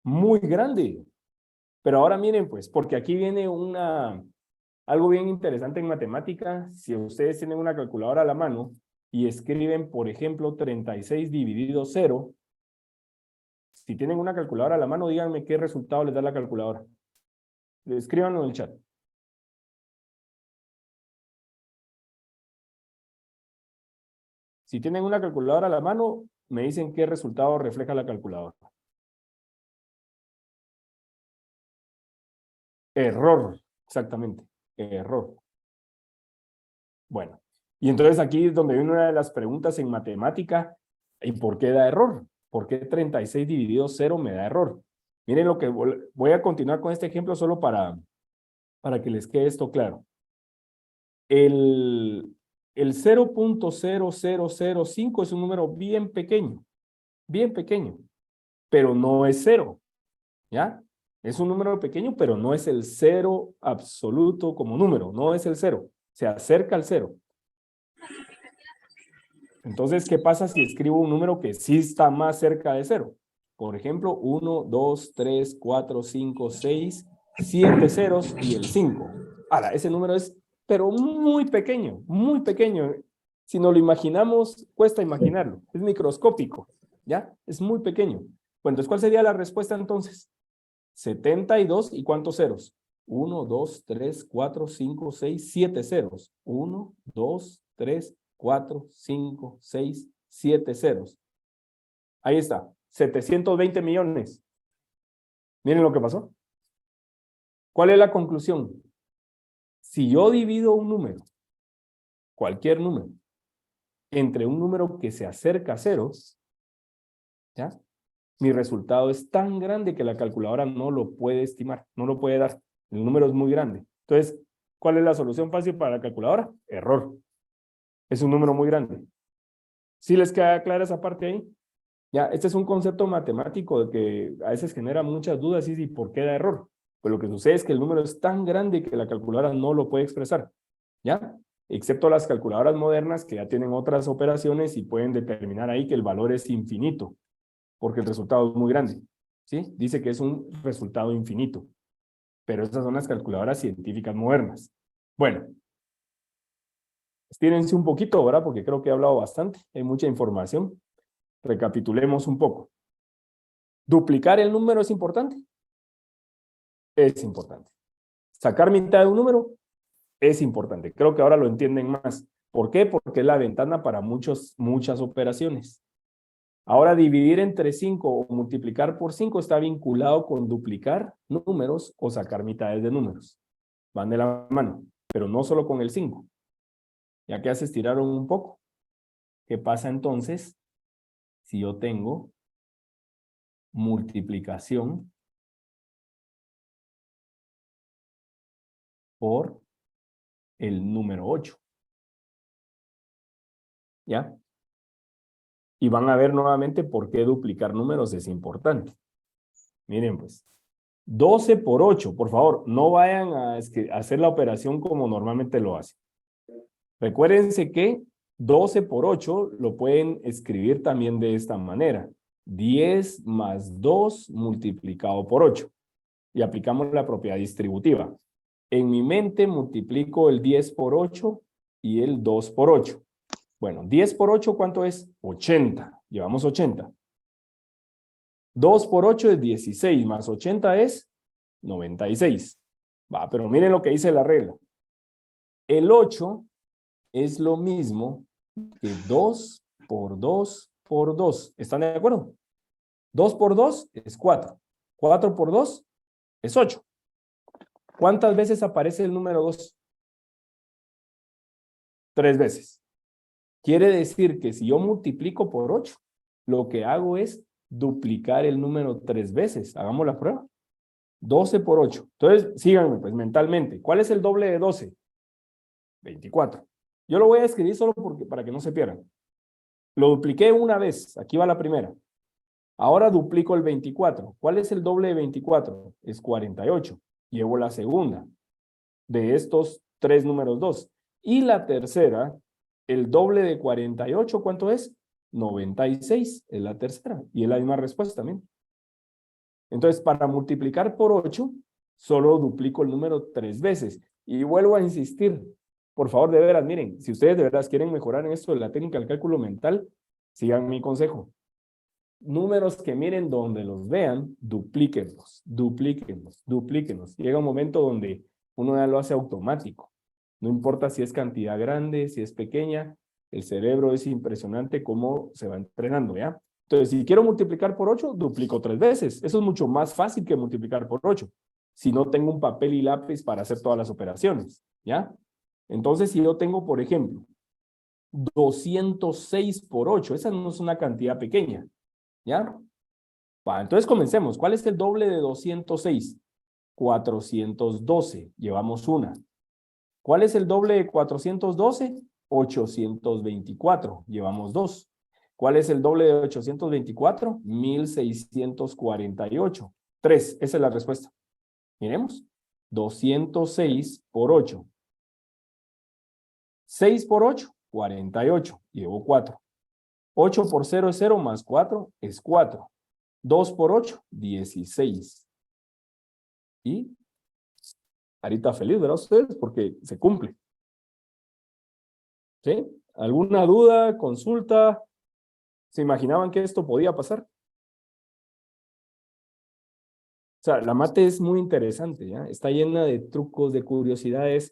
Muy grande. Pero ahora miren pues, porque aquí viene algo bien interesante en matemática. Si ustedes tienen una calculadora a la mano y escriben, por ejemplo, 36 dividido 0. Si tienen una calculadora a la mano, díganme qué resultado les da la calculadora. Escríbanlo en el chat. Si tienen una calculadora a la mano, me dicen qué resultado refleja la calculadora. Error, exactamente. Error. Bueno, y entonces aquí es donde viene una de las preguntas en matemática. ¿Y por qué da error? ¿Por qué 36 dividido 0 me da error? Miren lo que voy a continuar con este ejemplo solo para que les quede esto claro. El 0.0005 es un número bien pequeño, pero no es 0, ¿ya? Es un número pequeño, pero no es el 0 absoluto como número, no es el 0, se acerca al 0. Entonces, ¿qué pasa si escribo un número que sí está más cerca de 0? Por ejemplo, 1, 2, 3, 4, 5, 6, 7 ceros y el 5. Ahora, ese número es, pero muy pequeño, muy pequeño. Si no lo imaginamos, cuesta imaginarlo. Es microscópico, ¿ya? Es muy pequeño. Bueno, entonces, ¿cuál sería la respuesta entonces? 72 y ¿cuántos ceros? 1, 2, 3, 4, 5, 6, 7 ceros. 1, 2, 3, 4, 5, 6, 7 ceros. Ahí está, 720 millones. Miren lo que pasó. ¿Cuál es la conclusión? Si yo divido un número, cualquier número, entre un número que se acerca a ceros, ¿ya? Mi resultado es tan grande que la calculadora no lo puede estimar, no lo puede dar. El número es muy grande. Entonces, ¿cuál es la solución fácil para la calculadora? Error. Es un número muy grande. ¿Sí les queda clara esa parte ahí? Ya, este es un concepto matemático que a veces genera muchas dudas y por qué da error. Pues lo que sucede es que el número es tan grande que la calculadora no lo puede expresar. ¿Ya? excepto las calculadoras modernas que ya tienen otras operaciones y pueden determinar ahí que el valor es infinito, porque el resultado es muy grande, ¿sí? Dice que es un resultado infinito, pero estas son las calculadoras científicas modernas. Bueno, estírense un poquito, ¿verdad? Porque creo que he hablado bastante, hay mucha información. Recapitulemos un poco. ¿Duplicar el número es importante? Es importante. ¿Sacar mitad de un número? Es importante. Creo que ahora lo entienden más. ¿Por qué? Porque es la ventana para muchas operaciones. Ahora, dividir entre 5 o multiplicar por 5 está vinculado con duplicar números o sacar mitades de números. Van de la mano, pero no solo con el 5. Ya que ya se estiraron un poco. ¿Qué pasa entonces si yo tengo multiplicación por el número 8? ¿Ya? Y van a ver nuevamente por qué duplicar números es importante. Miren pues, 12 por 8, por favor, no vayan a hacer la operación como normalmente lo hacen. Recuérdense que 12 por 8 lo pueden escribir también de esta manera. 10 más 2 multiplicado por 8. Y aplicamos la propiedad distributiva. En mi mente multiplico el 10 por 8 y el 2 por 8. Bueno, 10 por 8, ¿cuánto es? 80. Llevamos 80. 2 por 8 es 16, más 80 es 96. Va, pero miren lo que dice la regla. El 8 es lo mismo que 2 por 2 por 2. ¿Están de acuerdo? 2 por 2 es 4. 4 por 2 es 8. ¿Cuántas veces aparece el número 2? 3 veces. Quiere decir que si yo multiplico por 8, lo que hago es duplicar el número 3 veces. Hagamos la prueba. 12 por 8. Entonces, síganme pues mentalmente. ¿Cuál es el doble de 12? 24. Yo lo voy a escribir solo para que no se pierdan. Lo dupliqué una vez. Aquí va la primera. Ahora duplico el 24. ¿Cuál es el doble de 24? Es 48. Llevo la segunda de estos 3 números 2. Y la tercera, el doble de 48, ¿cuánto es? 96 es la tercera. Y es la misma respuesta también. Entonces, para multiplicar por 8, solo duplico el número 3 veces. Y vuelvo a insistir. Por favor, de veras, miren, si ustedes de veras quieren mejorar en esto de la técnica del cálculo mental, sigan mi consejo. Números que miren donde los vean, duplíquenlos, duplíquenlos, duplíquenlos. Llega un momento donde uno ya lo hace automático. No importa si es cantidad grande, si es pequeña, el cerebro es impresionante cómo se va entrenando, ¿ya? Entonces, si quiero multiplicar por 8, duplico 3 veces. Eso es mucho más fácil que multiplicar por 8. Si no tengo un papel y lápiz para hacer todas las operaciones, ¿ya? Entonces, si yo tengo, por ejemplo, 206 por 8, esa no es una cantidad pequeña, ¿ya? Va, entonces comencemos. ¿Cuál es el doble de 206? 412. Llevamos una. ¿Cuál es el doble de 412? 824. Llevamos 2. ¿Cuál es el doble de 824? 1648. 3. Esa es la respuesta. Miremos. 206 por 8. 6 por 8, 48. Llevo 4. 8 por 0 es 0 más 4 es 4. 2 por 8, 16. Y ahorita feliz, ¿verdad ustedes? Porque se cumple. ¿Sí? ¿Alguna duda, consulta? ¿Se imaginaban que esto podía pasar? O sea, la mate es muy interesante, ¿ya? Está llena de trucos, de curiosidades.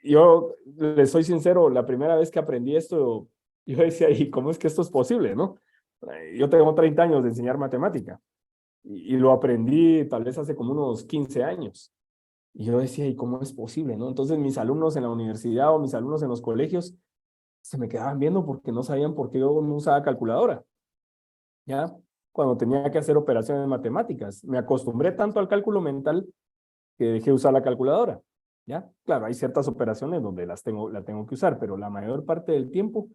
Yo les soy sincero, la primera vez que aprendí esto, yo decía, ¿y cómo es que esto es posible, no? Yo tengo 30 años de enseñar matemática y lo aprendí tal vez hace como unos 15 años. Y yo decía, ¿y cómo es posible, no? Entonces mis alumnos en la universidad o mis alumnos en los colegios se me quedaban viendo porque no sabían por qué yo no usaba calculadora, ¿ya? Cuando tenía que hacer operaciones matemáticas. Me acostumbré tanto al cálculo mental que dejé usar la calculadora, ¿ya? Claro, hay ciertas operaciones donde la tengo que usar, pero la mayor parte del tiempo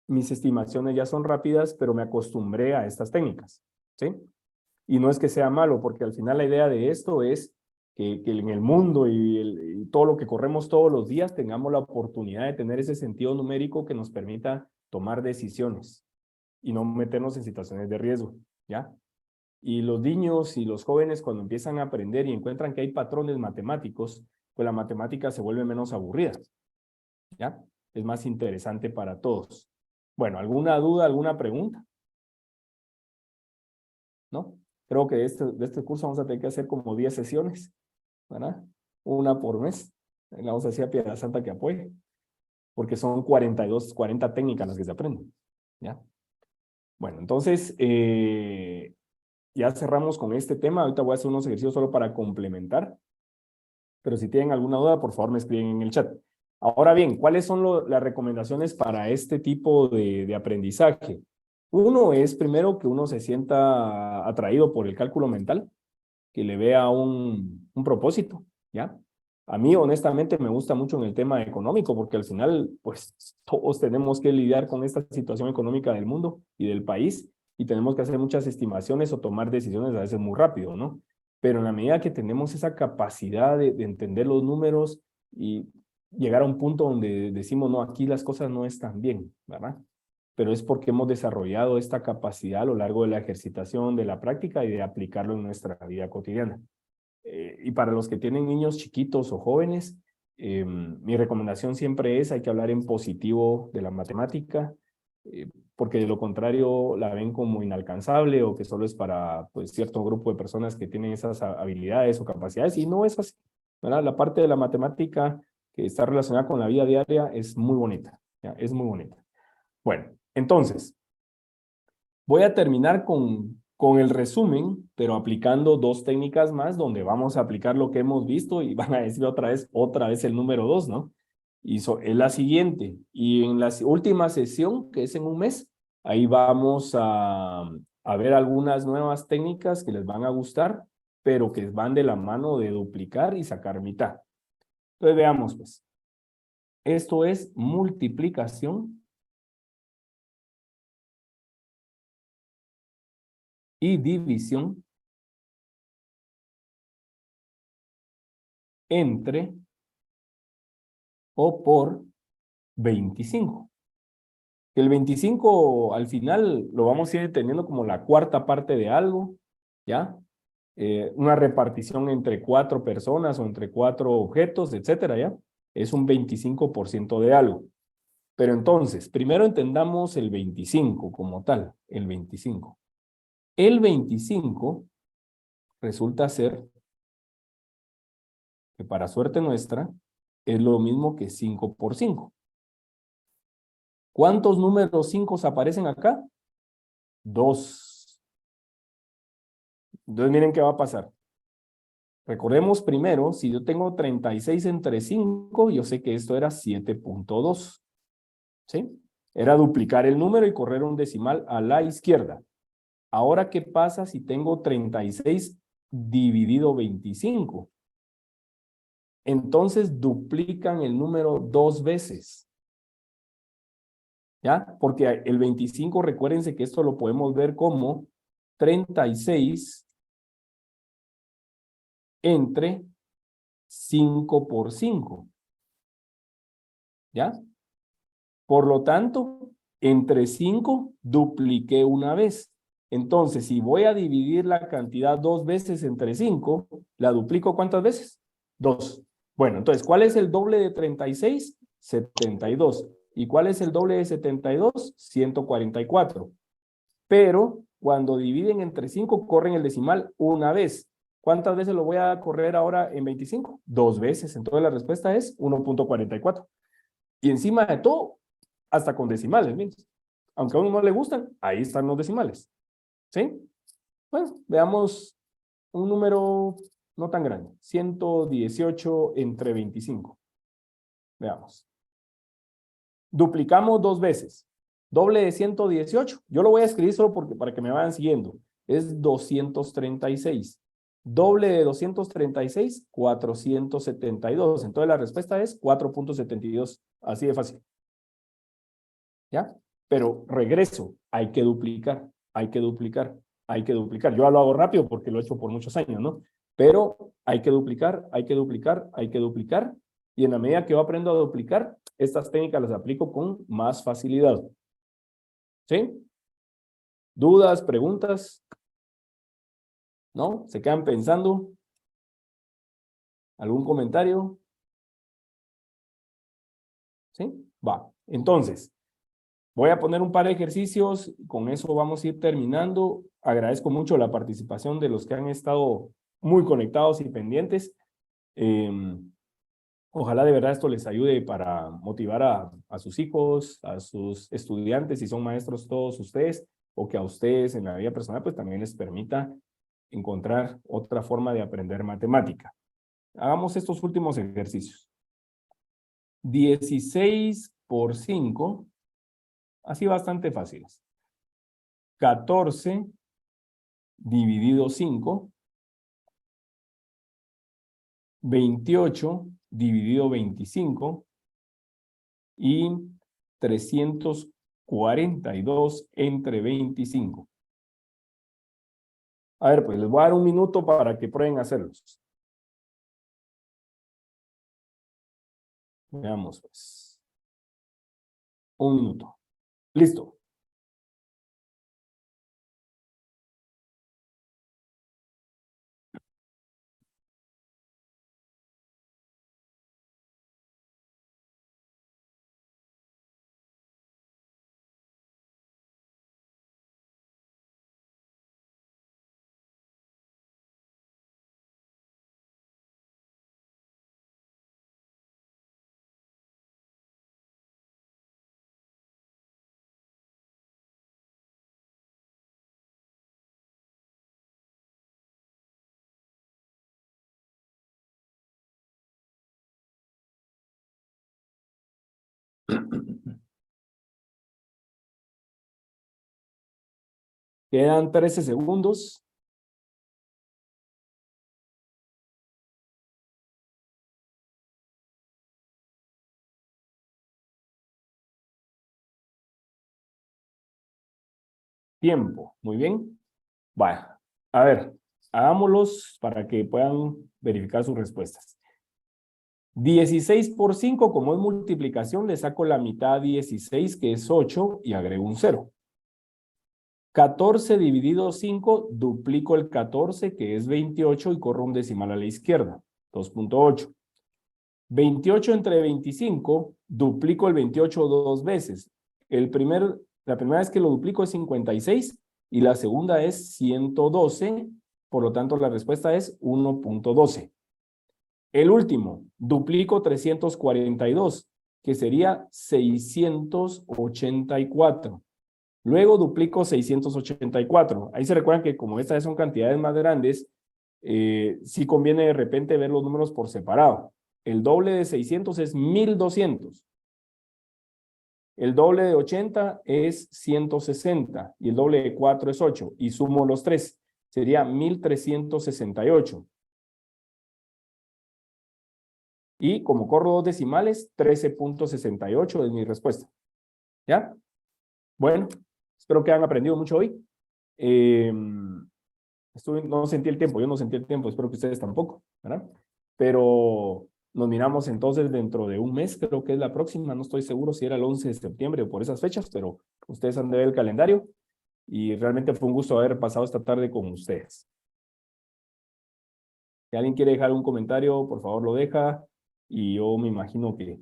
mis estimaciones ya son rápidas, pero me acostumbré a estas técnicas, ¿sí? Y no es que sea malo, porque al final la idea de esto es que en el mundo y todo lo que corremos todos los días tengamos la oportunidad de tener ese sentido numérico que nos permita tomar decisiones y no meternos en situaciones de riesgo, ¿ya? Y los niños y los jóvenes cuando empiezan a aprender y encuentran que hay patrones matemáticos, pues la matemática se vuelve menos aburrida, ¿ya? Es más interesante para todos. Bueno, ¿alguna duda, alguna pregunta? ¿No? Creo que de este curso vamos a tener que hacer como 10 sesiones, ¿verdad? Una por mes. Le vamos a decir a Piedra Santa que apoye, porque son 40 técnicas las que se aprenden, ¿ya? Bueno, entonces, ya cerramos con este tema. Ahorita voy a hacer unos ejercicios solo para complementar, pero si tienen alguna duda, por favor me escriben en el chat. Ahora bien, ¿cuáles son las recomendaciones para este tipo de aprendizaje? Uno es, primero, que uno se sienta atraído por el cálculo mental, que le vea un propósito, ¿ya? A mí, honestamente, me gusta mucho en el tema económico, porque al final, pues, todos tenemos que lidiar con esta situación económica del mundo y del país, y tenemos que hacer muchas estimaciones o tomar decisiones a veces muy rápido, ¿no? Pero en la medida que tenemos esa capacidad de entender los números y llegar a un punto donde decimos, no, aquí las cosas no están bien, ¿verdad? Pero es porque hemos desarrollado esta capacidad a lo largo de la ejercitación, de la práctica y de aplicarlo en nuestra vida cotidiana. Y para los que tienen niños chiquitos o jóvenes, mi recomendación siempre es, hay que hablar en positivo de la matemática, porque de lo contrario la ven como inalcanzable o que solo es para pues, cierto grupo de personas que tienen esas habilidades o capacidades, y no es así, ¿verdad? La parte de la matemática que está relacionada con la vida diaria es muy bonita, ¿ya? Es muy bonita. Bueno, entonces, voy a terminar con el resumen, pero aplicando dos técnicas más donde vamos a aplicar lo que hemos visto y van a decir otra vez el número 2, ¿no? Y es la siguiente. Y en la última sesión, que es en un mes, ahí vamos a ver algunas nuevas técnicas que les van a gustar, pero que van de la mano de duplicar y sacar mitad. Entonces veamos, pues. Esto es multiplicación y división entre o por 25. El 25 al final lo vamos a ir teniendo como la cuarta parte de algo, ¿ya? Una repartición entre 4 personas o entre 4 objetos, etcétera, ¿ya? Es un 25% de algo. Pero entonces, primero entendamos el 25 como tal, el 25. El 25 resulta ser, que para suerte nuestra, es lo mismo que 5 por 5. ¿Cuántos números 5 aparecen acá? 2. Entonces miren qué va a pasar. Recordemos primero, si yo tengo 36 entre 5, yo sé que esto era 7.2. ¿Sí? Era duplicar el número y correr un decimal a la izquierda. Ahora, ¿qué pasa si tengo 36 dividido 25? Entonces duplican el número 2 veces. ¿Ya? Porque el 25, recuérdense que esto lo podemos ver como 36 entre 5 por 5. ¿Ya? Por lo tanto, entre 5 dupliqué una vez. Entonces, si voy a dividir la cantidad 2 veces entre 5, ¿la duplico cuántas veces? 2. Bueno, entonces, ¿cuál es el doble de 36? 72. ¿Y cuál es el doble de 72? 144. Pero cuando dividen entre 5, corren el decimal una vez. ¿Cuántas veces lo voy a correr ahora en 25? 2 veces. Entonces la respuesta es 1.44. Y encima de todo, hasta con decimales, ¿ves? Aunque a uno no le gustan, ahí están los decimales. ¿Sí? Bueno, veamos un número no tan grande. 118 entre 25. Veamos. Duplicamos 2 veces. Doble de 118. Yo lo voy a escribir solo para que me vayan siguiendo. Es 236. Doble de 236, 472. Entonces la respuesta es 4.72. Así de fácil. ¿Ya? Pero regreso. Hay que duplicar. Hay que duplicar. Hay que duplicar. Yo lo hago rápido porque lo he hecho por muchos años, ¿no? Pero hay que duplicar, hay que duplicar, hay que duplicar. Y en la medida que yo aprendo a duplicar, estas técnicas las aplico con más facilidad. ¿Sí? ¿Dudas, preguntas? ¿No? ¿Se quedan pensando? ¿Algún comentario? ¿Sí? Va. Entonces, voy a poner un par de ejercicios. Con eso vamos a ir terminando. Agradezco mucho la participación de los que han estado muy conectados y pendientes. Ojalá de verdad esto les ayude para motivar a sus hijos, a sus estudiantes, si son maestros todos ustedes, o que a ustedes en la vida personal pues también les permita encontrar otra forma de aprender matemática. Hagamos estos últimos ejercicios. 16 por 5, así bastante fáciles. 14 dividido 5, 28 dividido 25 y 342 entre 25. A ver, pues les voy a dar un minuto para que prueben a hacerlos. Veamos, pues. Un minuto. Listo. Quedan 13 segundos. Tiempo. Muy bien. Vaya. A ver, hagámoslos para que puedan verificar sus respuestas. 16 por 5, como es multiplicación, le saco la mitad a 16, que es 8, y agrego un 0. 14 dividido 5, duplico el 14, que es 28, y corro un decimal a la izquierda, 2.8. 28 entre 25, duplico el 28 dos veces. La primera vez que lo duplico es 56, y la segunda es 112, por lo tanto la respuesta es 1.12. El último, duplico 342, que sería 684. Luego duplico 684. Ahí se recuerdan que como estas son cantidades más grandes, sí conviene de repente ver los números por separado. El doble de 600 es 1200. El doble de 80 es 160. Y el doble de 4 es 8. Y sumo los tres. Sería 1368. Y como corro dos decimales, 13.68 es mi respuesta. ¿Ya? Bueno, espero que hayan aprendido mucho hoy. No sentí el tiempo, yo no sentí el tiempo, espero que ustedes tampoco, ¿verdad? Pero nos miramos entonces dentro de un mes, creo que es la próxima, no estoy seguro si era el 11 de septiembre o por esas fechas, pero ustedes han de ver el calendario y realmente fue un gusto haber pasado esta tarde con ustedes. Si alguien quiere dejar un comentario, por favor lo deja, y yo me imagino que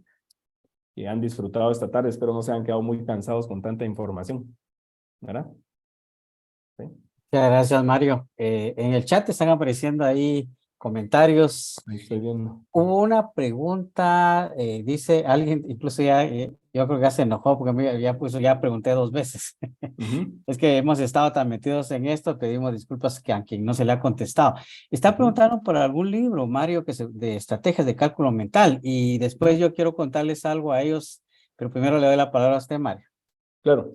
han disfrutado esta tarde, espero no se hayan quedado muy cansados con tanta información, ¿verdad? ¿Sí? Muchas gracias, Mario. En el chat están apareciendo ahí comentarios. Ahí estoy viendo. Hubo una pregunta, dice alguien, incluso ya, yo creo que ya se enojó porque ya pregunté 2 veces. Es que hemos estado tan metidos en esto, pedimos disculpas a quien no se le ha contestado. Está preguntando por algún libro, Mario, de estrategias de cálculo mental, y después yo quiero contarles algo a ellos, pero primero le doy la palabra a usted, Mario. Claro.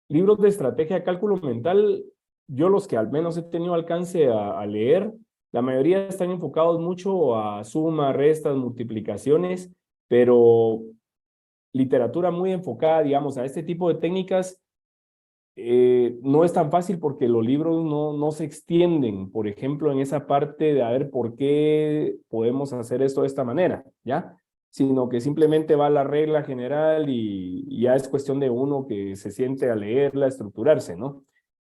Libros de estrategia de cálculo mental, yo los que al menos he tenido alcance a leer, la mayoría están enfocados mucho a suma, restas, multiplicaciones, pero literatura muy enfocada, digamos, a este tipo de técnicas, no es tan fácil porque los libros no se extienden, por ejemplo, en esa parte de a ver por qué podemos hacer esto de esta manera, ¿ya? Sino que simplemente va la regla general y ya es cuestión de uno que se siente a leerla, a estructurarse, ¿no?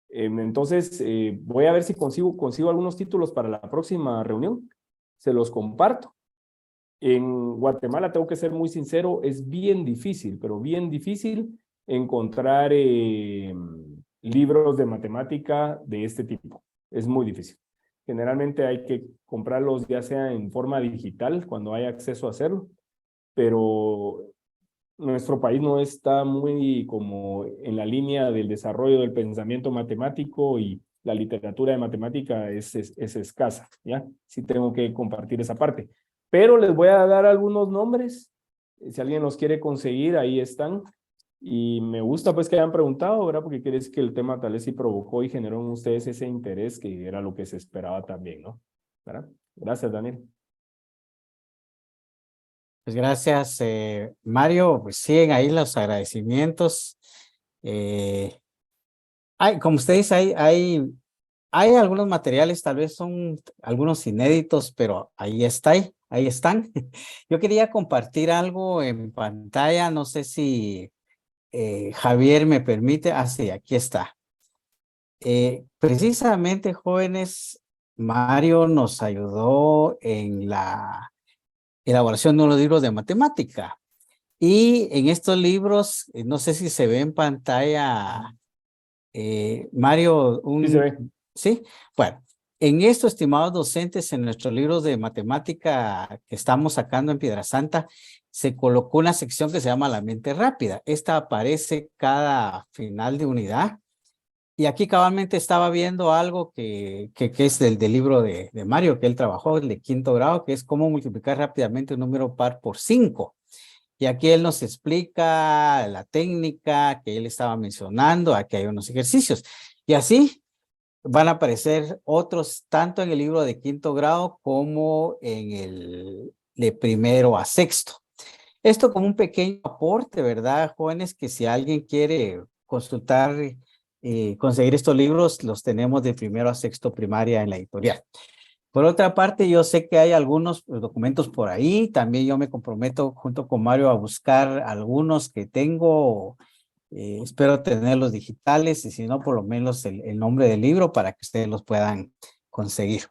Entonces, voy a ver si consigo algunos títulos para la próxima reunión. Se los comparto. En Guatemala, tengo que ser muy sincero, es bien difícil, pero bien difícil encontrar libros de matemática de este tipo. Es muy difícil. Generalmente hay que comprarlos ya sea en forma digital, cuando hay acceso a hacerlo, pero nuestro país no está muy como en la línea del desarrollo del pensamiento matemático y la literatura de matemática es escasa, ¿ya? Sí tengo que compartir esa parte. Pero les voy a dar algunos nombres. Si alguien los quiere conseguir, ahí están. Y me gusta pues que hayan preguntado, ¿verdad? Porque quiere decir que el tema tal vez sí provocó y generó en ustedes ese interés que era lo que se esperaba también, ¿no? ¿Verdad? Gracias, Daniel. Pues gracias, Mario. Pues siguen ahí los agradecimientos. Como usted dice, hay algunos materiales, tal vez son algunos inéditos, pero ahí están. Yo quería compartir algo en pantalla, no sé si Javier me permite. Sí, aquí está. Precisamente, jóvenes, Mario nos ayudó en la elaboración de unos libros de matemática. Y en estos libros, no sé si se ve en pantalla, Mario, Sí se ve. ¿sí? Bueno, en esto, estimados docentes, en nuestros libros de matemática que estamos sacando en Piedrasanta, se colocó una sección que se llama La mente rápida. Esta aparece cada final de unidad. Y aquí cabalmente estaba viendo algo que es del libro de Mario, que él trabajó, el de 5º grado, que es cómo multiplicar rápidamente un número par por 5. Y aquí él nos explica la técnica que él estaba mencionando, aquí hay unos ejercicios. Y así van a aparecer otros, tanto en el libro de 5º grado como en el de 1º a 6º. Esto como un pequeño aporte, ¿verdad, jóvenes? Que si alguien quiere consultar y conseguir estos libros, los tenemos de 1º a 6º primaria en la editorial. Por otra parte, yo sé que hay algunos documentos por ahí. También yo me comprometo junto con Mario a buscar algunos que tengo. Espero tenerlos digitales y si no, por lo menos el nombre del libro para que ustedes los puedan conseguir.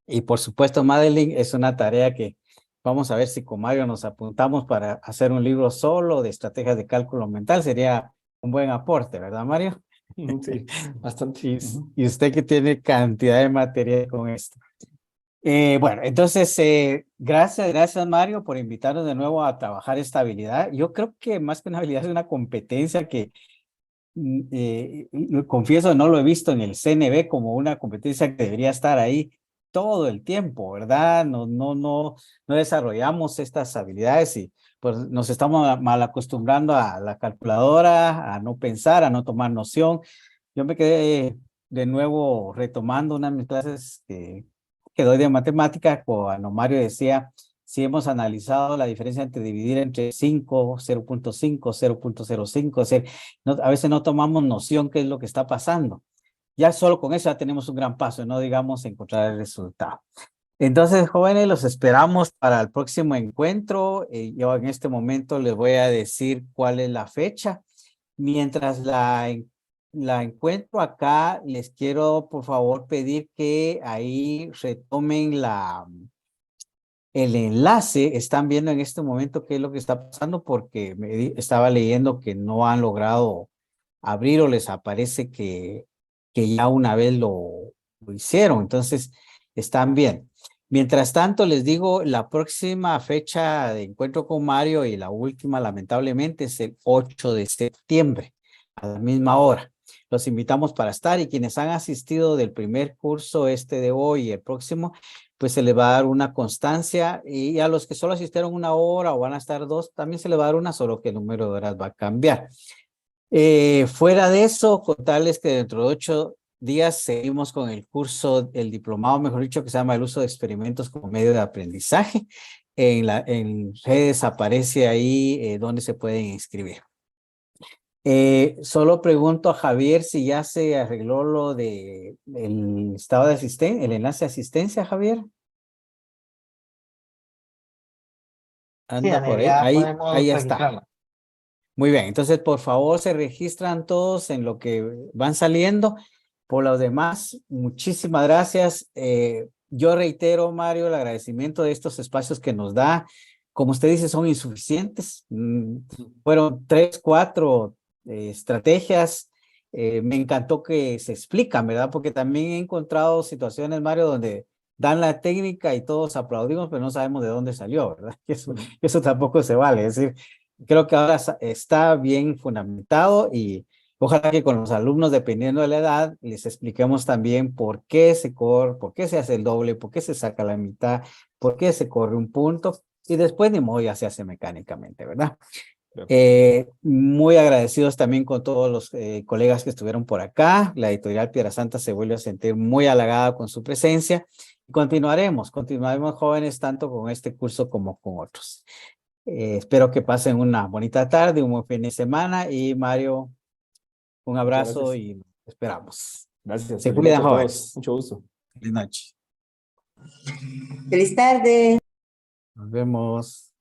Y por supuesto, Madeline, es una tarea que vamos a ver si con Mario nos apuntamos para hacer un libro solo de estrategias de cálculo mental. Sería un buen aporte, ¿verdad, Mario? Sí, bastante. Y usted que tiene cantidad de material con esto. Bueno, entonces, gracias Mario por invitarnos de nuevo a trabajar esta habilidad. Yo creo que más que una habilidad es una competencia que, confieso, no lo he visto en el CNB como una competencia que debería estar ahí todo el tiempo, ¿verdad? No desarrollamos estas habilidades y pues nos estamos mal acostumbrando a la calculadora, a no pensar, a no tomar noción. Yo me quedé de nuevo retomando una de mis clases que doy de matemática, cuando Mario decía, si hemos analizado la diferencia entre dividir entre 5, 0.5, 0.05, es decir, a veces no tomamos noción qué es lo que está pasando. Ya solo con eso ya tenemos un gran paso, no digamos encontrar el resultado. Entonces, jóvenes, los esperamos para el próximo encuentro. Yo en este momento les voy a decir cuál es la fecha. Mientras la encuentro acá, les quiero por favor pedir que ahí retomen el enlace. Están viendo en este momento qué es lo que está pasando porque estaba leyendo que no han logrado abrir o les aparece que ya una vez lo hicieron. Entonces, están bien. Mientras tanto, les digo, la próxima fecha de encuentro con Mario y la última, lamentablemente, es el 8 de septiembre, a la misma hora. Los invitamos para estar y quienes han asistido del primer curso de hoy y el próximo, pues se les va a dar una constancia y a los que solo asistieron una hora o van a estar 2, también se les va a dar una, solo que el número de horas va a cambiar. Fuera de eso, contarles que dentro de 8 días seguimos con el curso, el diplomado, mejor dicho, que se llama el uso de experimentos como medio de aprendizaje. En redes aparece ahí donde se pueden inscribir. Solo pregunto a Javier si ya se arregló lo de el estado de asistencia, el enlace de asistencia, Javier. Sí, Anda por Daniel, ahí. ya Ahí podemos está. registrarla. Muy bien, entonces por favor se registran todos en lo que van saliendo. Por lo demás, muchísimas gracias. Yo reitero, Mario, el agradecimiento de estos espacios que nos da. Como usted dice, son insuficientes. Fueron 3, 4 estrategias. Me encantó que se explican, ¿verdad? Porque también he encontrado situaciones, Mario, donde dan la técnica y todos aplaudimos, pero no sabemos de dónde salió, ¿verdad? Eso tampoco se vale. Es decir, creo que ahora está bien fundamentado y ojalá que con los alumnos, dependiendo de la edad, les expliquemos también por qué se corre, por qué se hace el doble, por qué se saca la mitad, por qué se corre un punto y después ni modo ya se hace mecánicamente, ¿verdad? Muy agradecidos también con todos los colegas que estuvieron por acá. La editorial Piedrasanta se vuelve a sentir muy halagada con su presencia. Continuaremos jóvenes tanto con este curso como con otros. Espero que pasen una bonita tarde, un buen fin de semana y Mario, un Muchas abrazo gracias. y esperamos. Gracias. Se Feliz noche cuidan, a todos. jóvenes. Mucho gusto. Feliz noche. Feliz tarde. Nos vemos.